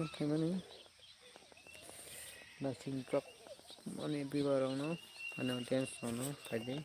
Gimana nasi truk mana bibarang no mana dance no tadi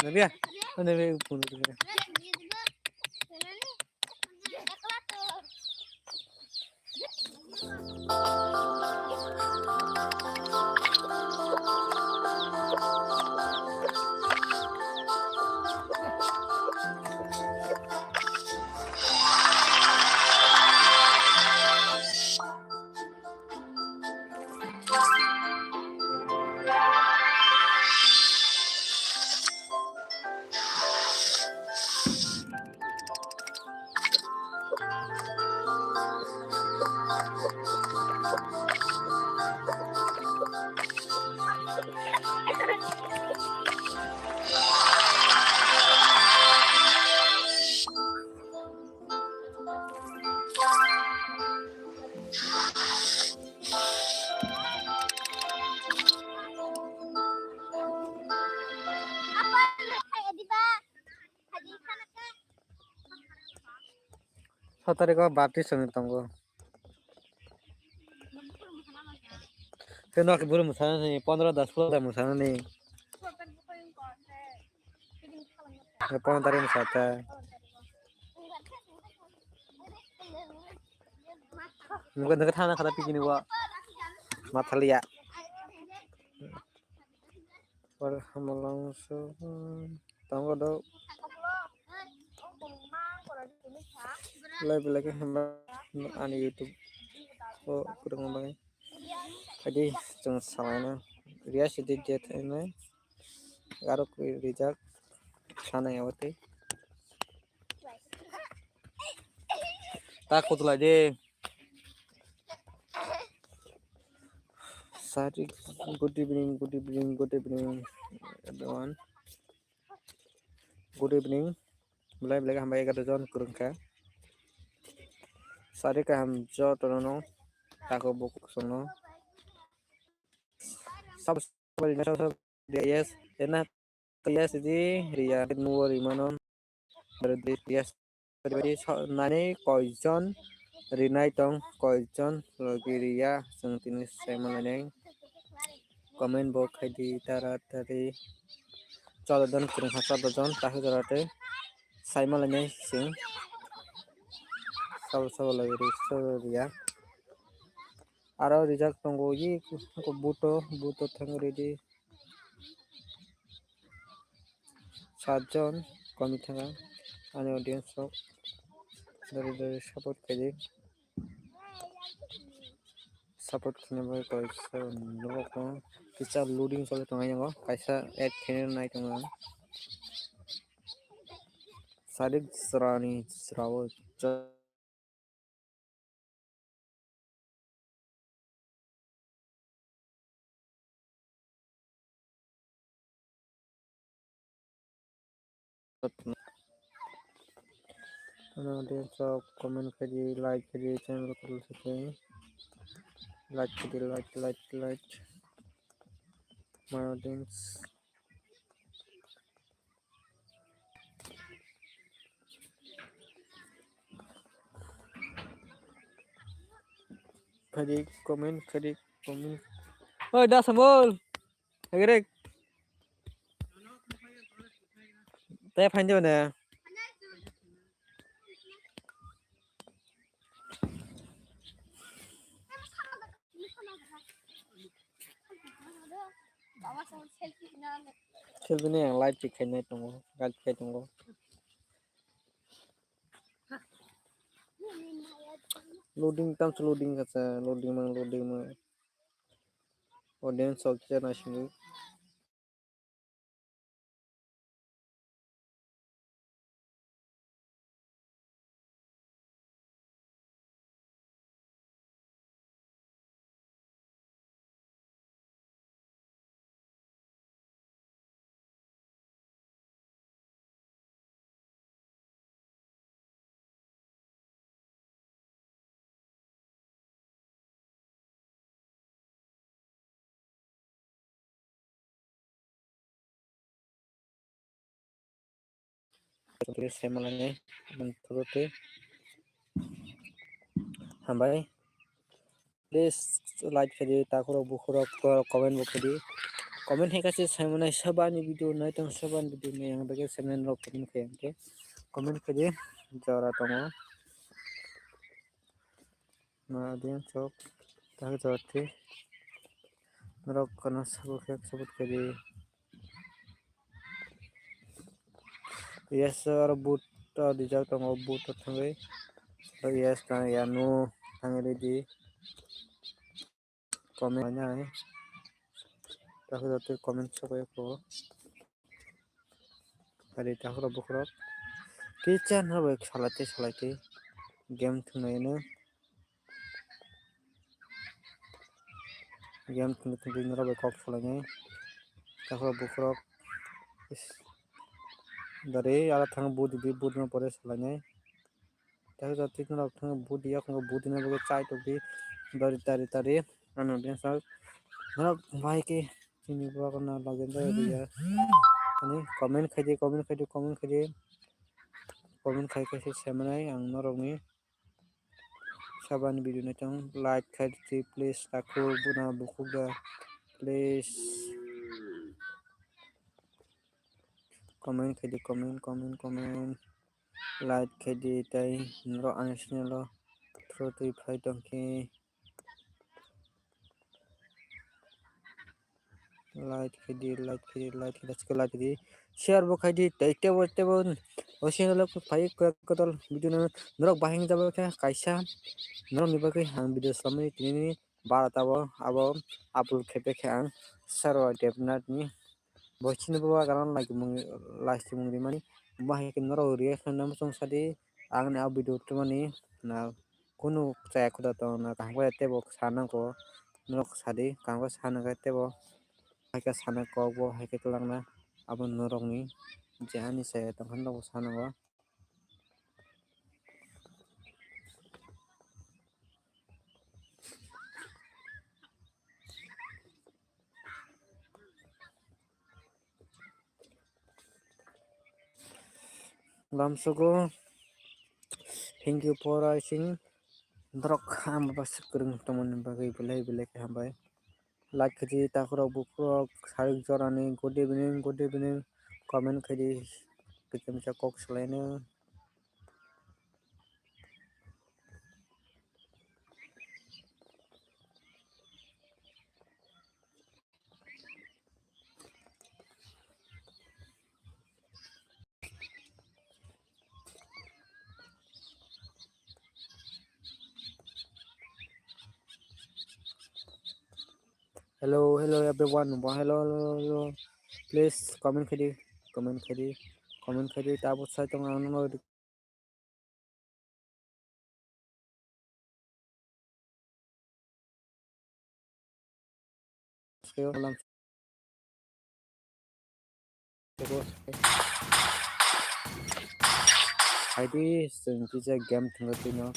Nabi ya Nabi pun tu Satu hari kau baptis sama tanggo. Kena keburu musana ni 15-10 musana ni. 15 tarik musata. Mungkin dekat sana kata pikir ni wa matalia. Par langsung tanggo do. Live lagi hamba ani YouTube. Oh kurang banget. Jadi jangan salahnya. Dia sedikit ini. Garuk rijak sana ya wate. Takut lah je. Sari good evening everyone. Good evening. Mulai belaga hamba 11 John kurang ka. Sari ka ham jo tono tako buku sono. Sab yes enak yes di ria nuwar imanon berdi yes berdi nane koijon rinai tong koijon logi ria sing tinis semaneng komen bo khadi taratari 14 John kurang 14 John tahu jarate saimalane sing sab lagi ria Aro rijak tongo yi buto thang ready 7 jon kami thanga ani audience rok dari support kaji support khine bai kaisa noko kisa loading chole tongai yango kaisa add khine nai tongo sadik srani srawo audience rok comment kaji like kaji channel ko like kaji like my audience kaji comment oi da sambol agrek te find jo na selfie ni yang live chicken tongo gal tongo loading tam loading kasa loading mang audience of channel sini terus saya malangnya menturuti hambai please like kadi takuro bukuro comment bukadi comment hai kasi saya mana sabani video nai tang saban video nai yang bagi semen rok comment kaya ke comment kadi jara tongo na dia sok tak jati rok kana sabut kadi yes or boot dijak tongo boot thangai yes ka yanu thangai di comment nya tak jati comment sabai ko kadi takuro bukuro kitchen hobe salate game thunai game thunai nora bai kok salane takuro bukuro dari ala thang boot no pore salane tak jati nora thang boot ya ko boot na bai chai to bi dari ano dia sal nora bai ke chini ba ko na lagenda dia ani comment khai ke semanai ang norongni saban video natang like khai please takho buna bukuga please comment like khai tai noro anisnelo through to fight donkey like di share bo khai di tebo osin lo phai ko dol video norok bahing jabo kaisa norok ni bagui hang video samai tini baratabo abo upload khepe khe ang sarwa devnat ni bochini baba garan like mung mani bahai ke norok reaction nam song sadi ang na video tumani na kunu chaya khuda to na kahbo tebo sanako norok sadi kahbo sanaga tebo haika sana kokbo haika klangna abo norokni jehani saya tongkhan rok sanago lamsugo thank you for watching drok ham bas kurung tomon bagai belai hambai like khaji takuro bukrok sarik jorani good evening comment khaji kitim cha kok selaina hello everyone. Hello. Please comment kiri. Tapos sa itong ano kayo lang siguro. ID since game tengah no.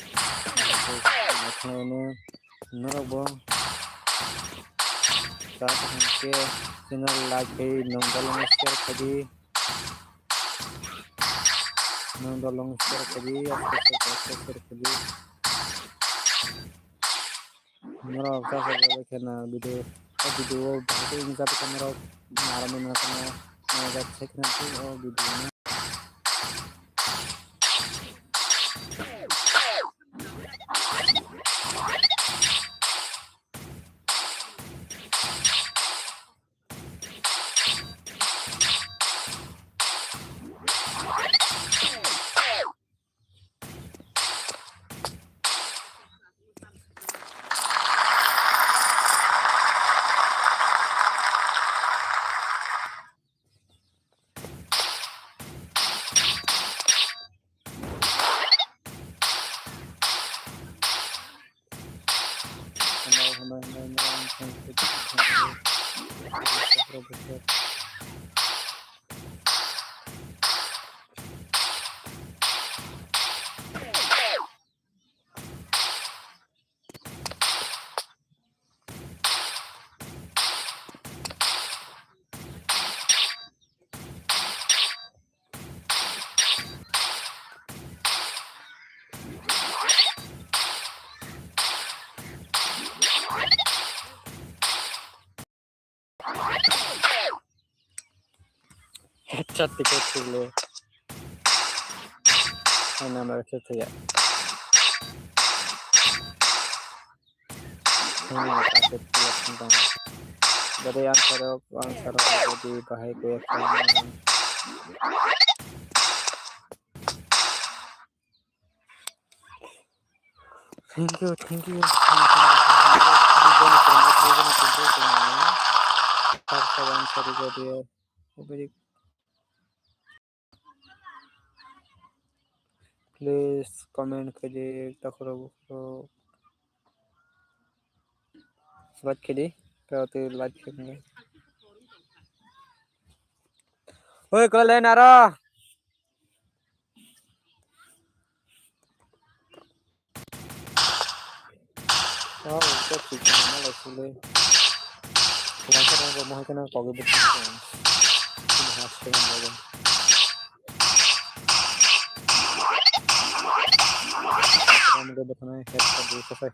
Ano narabo sa hanke channel like nongdalong share kadi nongdalong share kadi share kadi nara sa kena video bahasa Inggris tapi kamera naramin na kana na check na video na headshot tiket dulu ana headshot ya ini paket pilot tentang dari answer di bahaya gue thank you please comment kiri takuro buat kiri kalau tu like kiri oi kalian nara oh itu sih mana lagi kurang mau kena kau gitu ini hasil lagi मुझे बताना है head का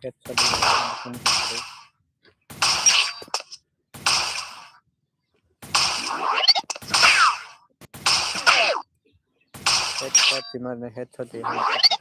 head head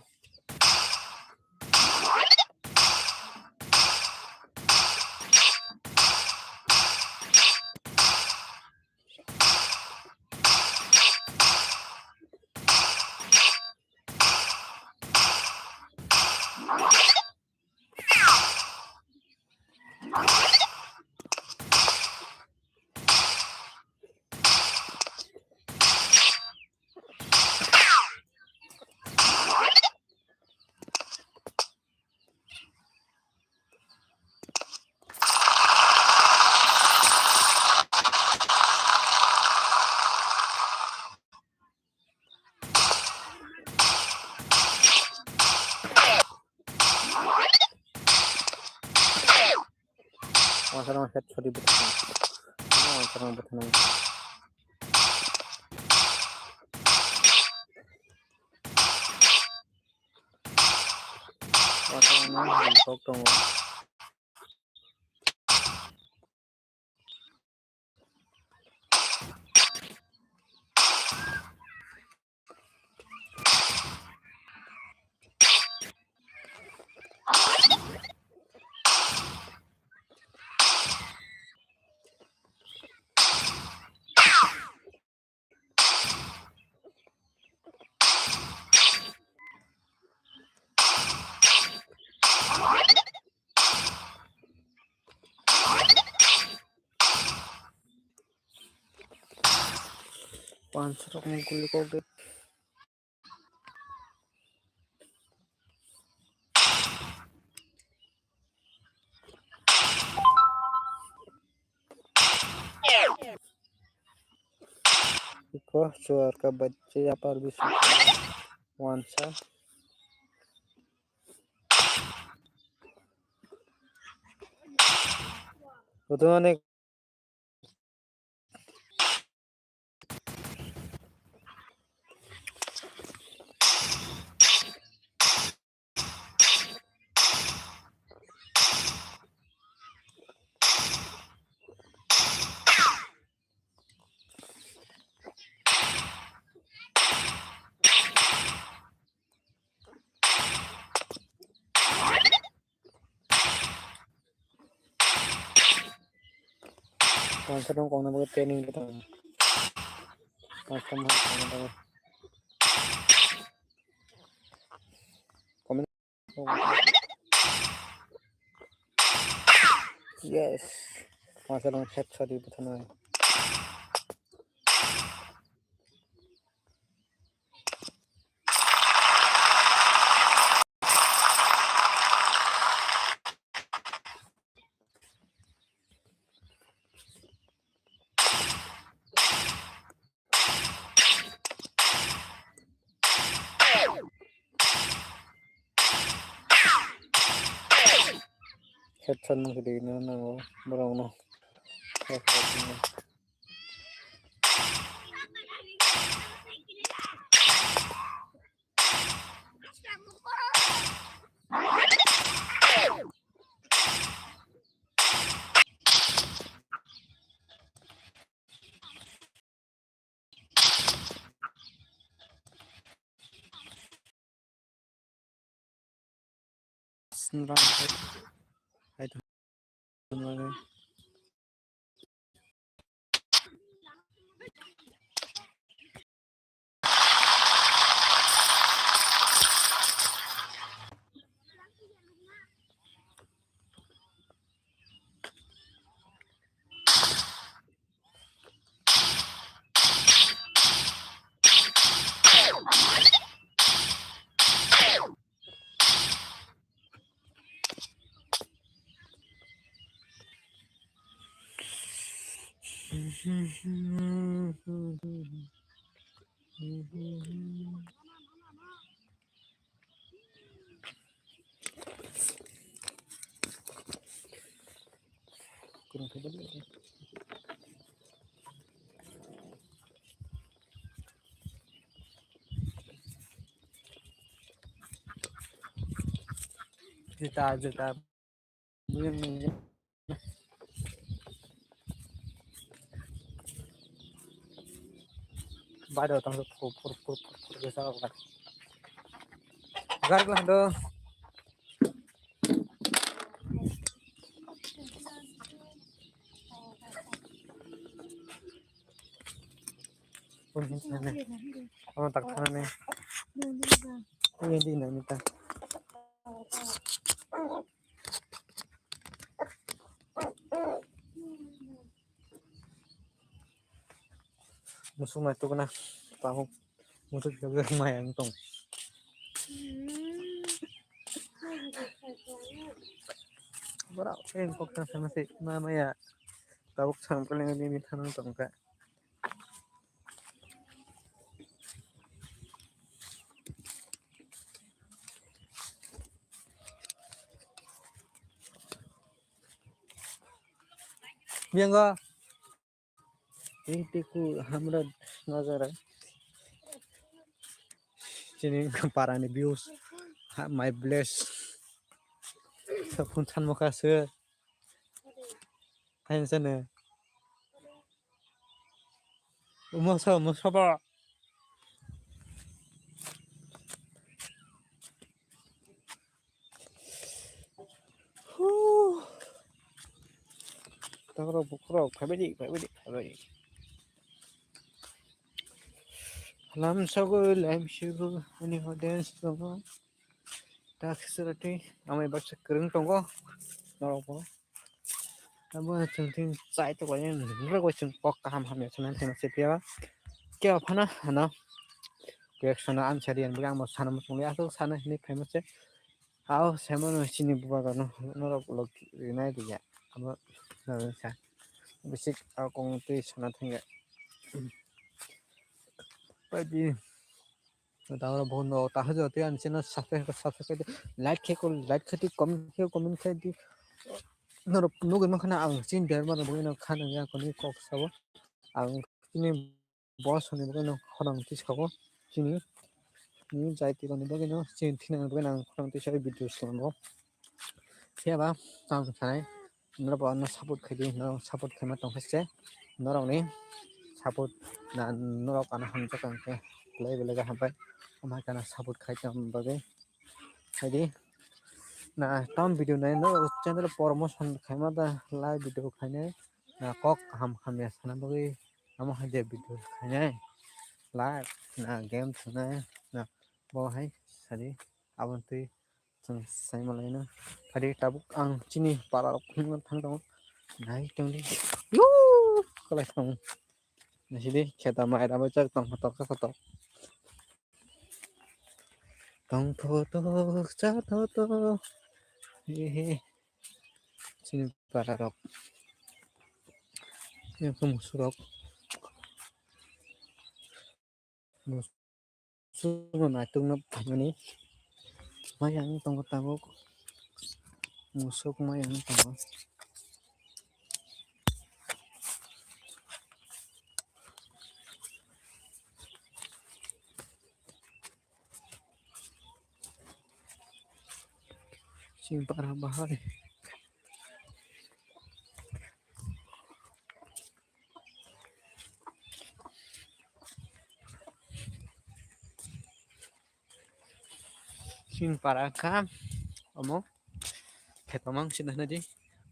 Masalah head sorry betul. Masalah betul. Masalah ni doktor. 500 rokm guli koge. Iko suar ka bacche यहाँ पर भी वांसा itu mana वांसा dong kong nama training gitu custom kong komen yes वांसा dong chat sorry betul nih chat sorry nih di mana nang berang no senang itu mana kurang coba juta ini baru tang pur biasa apa gar lah do pun sana kamu tak sana nih ini di mana kita musuh mah itu kena tahu musuh juga lumayan tong berapa kok sama si mama ya tahu sampai yang ini tanam tong kak बिहांगा इंटिku हमरा नजर चिनी पारानि views my bless sapun san makaसो हायनसने मोसाबा Tangro bukro family lam sago lam shigo ani ho dance tongo taksirati amai baksa kereng tongo noropo abo chungting chai to koyen nro ko chung pok ham ham ya chunan thena sepia क्या फना ना question answer यान बे आं साना मसंले आसो साना नि famous आओ semen सिनि बुबा गनो नरो लग रिनाय दिया अब सा बेसिक आ कौन ते साना थंगे बायदि दावरा बहन ताहा जते आनसेना साफे लाइट खति कमेन्ट खेदि नरो नुगन मखना आं चिन देर मा बगैनो खाना या खनि कक साबो आं खिनि बस होनो बगैनो खनां तिसखाबो खिनि नि जायति गनि बगैनो चिन थिना बगैनो आं खनां तिसारि भिडिअ खालामो सेबा आं सानाय नरो बनो सापर्ट खैदि न सापर्ट खैमा तंखासे नरौनि सापर्ट ना नरौ काना हामजा कांके बेलेग बेलेग हाबाय ओमा काना सापर्ट खाइतम बगे खायदि ना तम भिडिअ नाय न चैनल प्रमोशन खायमा दा लाइभ भिडिअ खायने ना कक हाम खामया साना बगे आम हाजे भिडिअ खायने लाइभ ना गेम थुनाय ना बहाय सारि आबनतुइ जों सायमालायनो खादि ताबुक आं चिनि बारा थांदों नाय तंदि यु खालाय नसिदि खेता मायराबो चक तंग खत खत तंग थत चा थत हे हे चिनि बारा रक एखम सुरक सुनो नायतुंनो फायमानि मायां तंग tabuk musuk mayang tंग चिं बारा बाहाय चिं बारा का omo खेतमंग सिनहनदि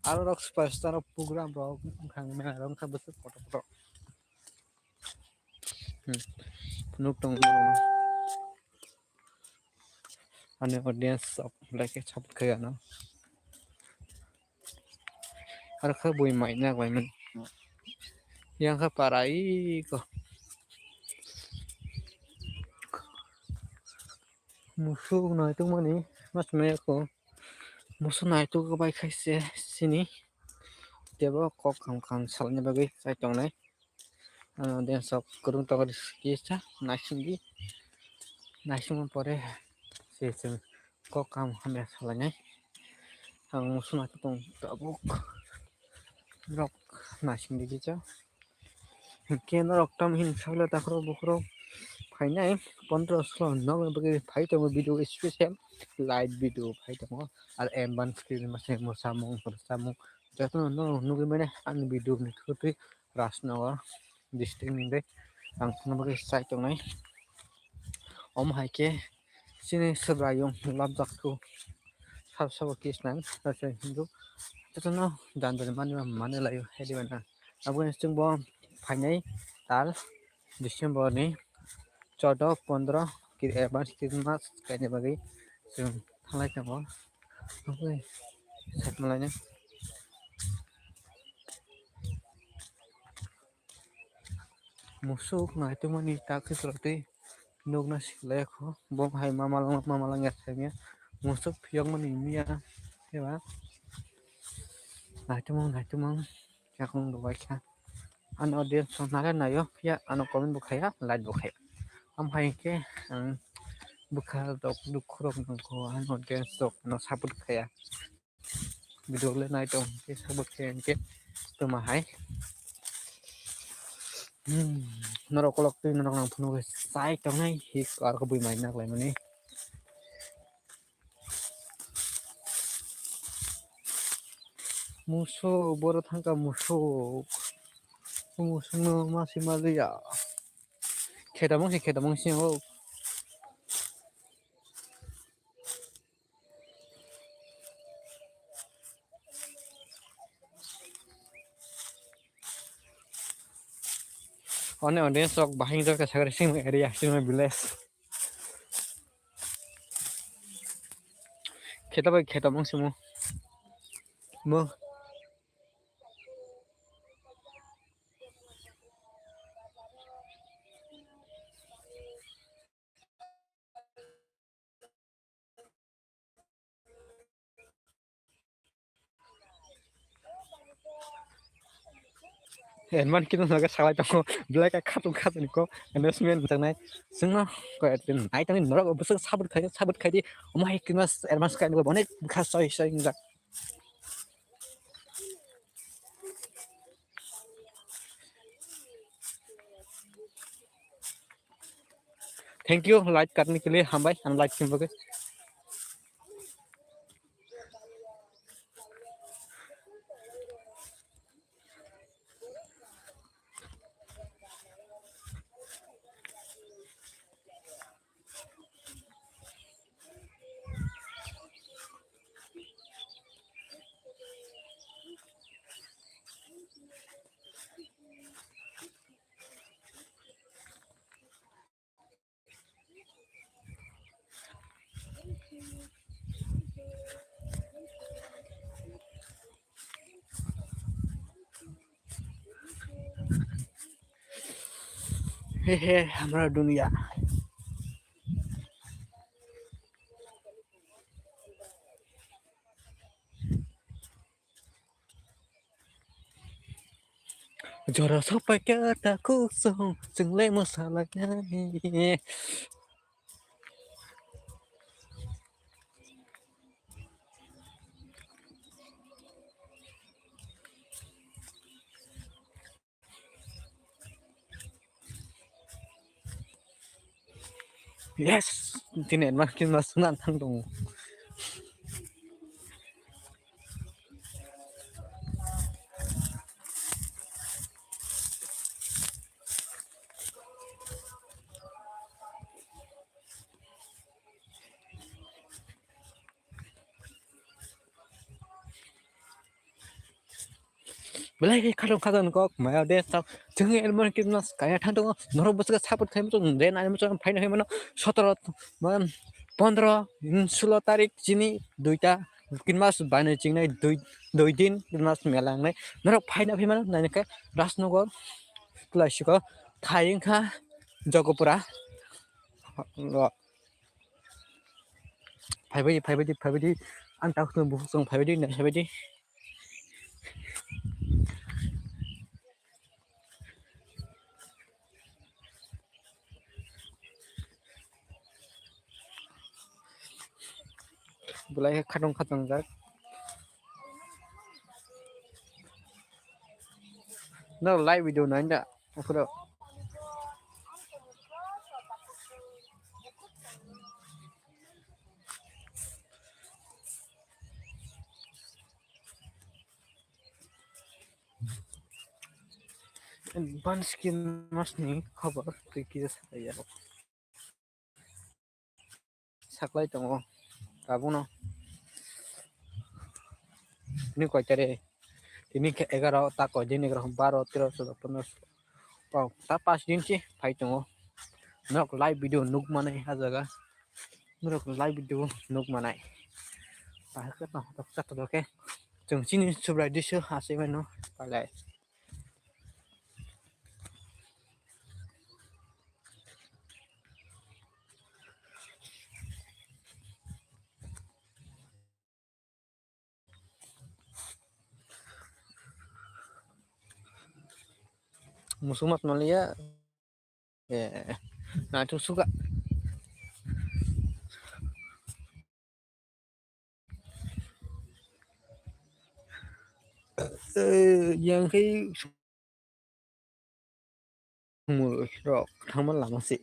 आरो रक स्पास्टार पुग्राम रक खांना रंग का बस फटो फटो नुक तंग आने ऑडियंस सब लाइक छप खयाना आरो ख बुइ माइना गयमन yang ka parai ko musu nai tu mani mas me ko musu nai tu ko bai khaise sini tebo kok kham kham salni bagi sai tong nai den sok kurung to ki cha nasingi nasim pore se se kok kam hamya salani ang musu nai tu tong tabuk rok nasingi ki cha केन रक्तम हिंसावला ताखरो बखरो फाइनाय 15 न बगे fight video special light video fight आरो M1 screen मासे मोसामु परसामु जतो न नुगे माने आं video निखोते रासनवा district निदे आं खनबगे site दंनाय अम हायके सिने सब्रायं लाब जाखो साब साब केसनां नाथाय हिन्दु जतो दानदर माने लायो हेदिबाना आबो जों ब फाइनाय ताल डिसेम्बर नि 14-15 कि एडभान्स क्रिसमास गायनो बागै जों थांनाय दङ ओमफ्राय सायख'नानै musuk na itu mani tak seperti nugna sileko bom hai mama lang ya senya musuk piang mani mia ya ba na itu mang ya kong do baikha an audience sonara na yo ya an comment bukhaya like bukhaya am hai ke bukha dok dukrok nangko an audience dok no sabut khaya video le nai tong ke sabut khaya ke to ma hai norok kolok tu norok nang phunu sai tong nai hi ar ko bui mai nak lai mani muso boro thangka muso muso no masi malia khedamong si ho one sok bahing jor ka sagare sing area sing village khedamong si mo Edman kita naga salah tong black katung katung ko investment tangnai sungno ko edin nai tang norok busuk sabut khai di omai kimas advance kai ko bonek khas soi ngak. Thank you like करने के लिए हम भाई हम like क्यों बगे हे हमारा दुनिया जरा sampai kataku song sing le masalahnya nih. Yes, tinet makin masunan tang dong. Belai kadang-kadang kok maya deh tau jeung elmon kinas kaya thang dong norok busuk sabut khai mo den ani mo faina hai mano 17 15 16 tarik sini duita kinmas bana chingnai dui din kinmas melangnai norok faina phai mano nai ka rasnogor klasiko thaing kha jogopura फाइबायदि आं दाखौ बुसुं फाइबायदि होननाय फाइबायदि बुलाय खादं जा no live video nai da फुरा बानस्किन मासनि खबर फैखियो साया साख्लाय दङ दाबुनो नि कयतारे ini ke 11 tak ko din 11 12 13 14 15 wow ta pas din chi phai tongo nok live video nuk manai ha jaga nok live video nuk manai pa ka no tak tak ke जों सिनि सुब्राय दिसो हासै मानो पालाय musumat malia nah itu suka yang cái mưa rồi không có làm gì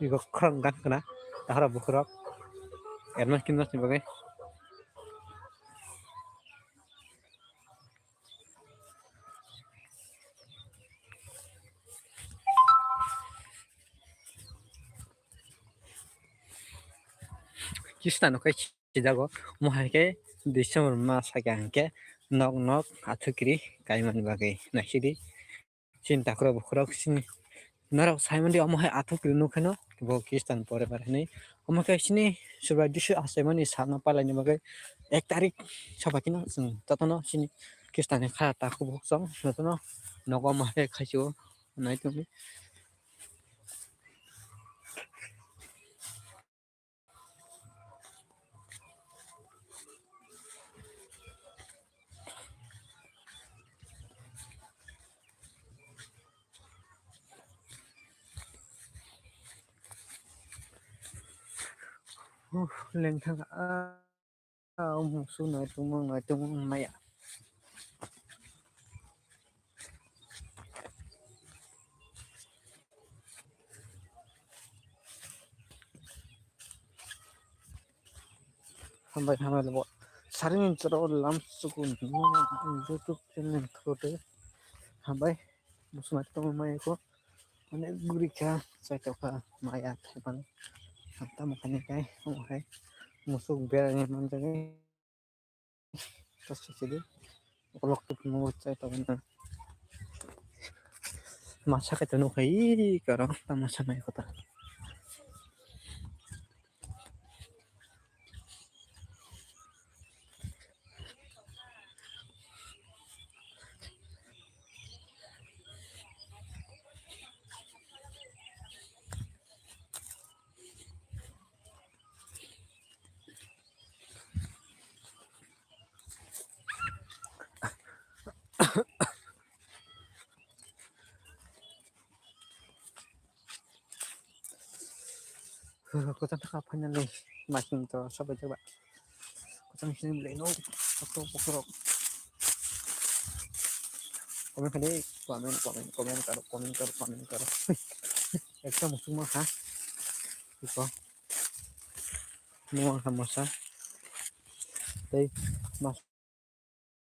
이거 크랑 간거나 하라 부크락 에르만 킨나스 바게 किस्तानो kai chidago mohai ke December masa ke nok nok athukri kaimani bagai nasidi cinta kro bukro sini narok saimandi omo hai athukri nukhano bo kistan pore parani omo kai sini subai disu asaimani sana palani bagai 1 tarik sabakino tatono sini kistani kha takhu boksong tatono nogo mahe khaisio naitumi lengthang musu naitung maya hambai hambai lebo saring choro lam sukun YouTube channel khote hambai musu naitung maya ko अनेक गुरिखा साइटोखा माया थाइबान हाबता मखानिखाय उनावहाय मोसौ बेरायनो मोनजागोन गासैखौबो अलग महर साइटआवनो मासा खायता नुखायो करो तामासा नाय खता kocan taka finally makin to sampai coba kocan sini beli no pokok komen kali komen karo ekta musuh mah ha iko mau samosa tei mas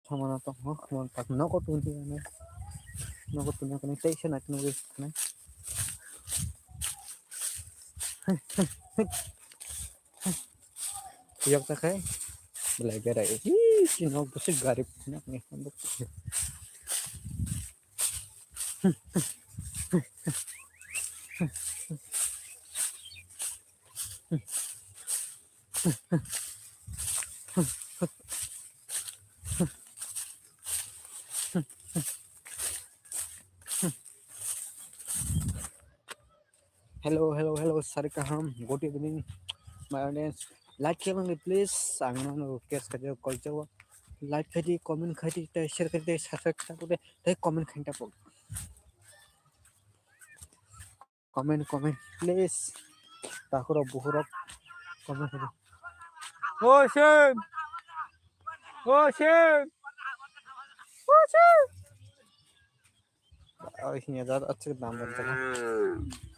sama to ho mon tak no ko tun ni no ko tun kan tei sana kan wis kan yok ta kai belajar ai sino besi garip nak ni hello sarikaham good evening my audience like kemang please angman kes kaje culture like khadi comment khadi ta share khadi subscribe khadi ta comment khanta pok comment please takuro buhurok comment khadi oh shame oh shame oh shame oh ini ada अच्छे दाम बनता है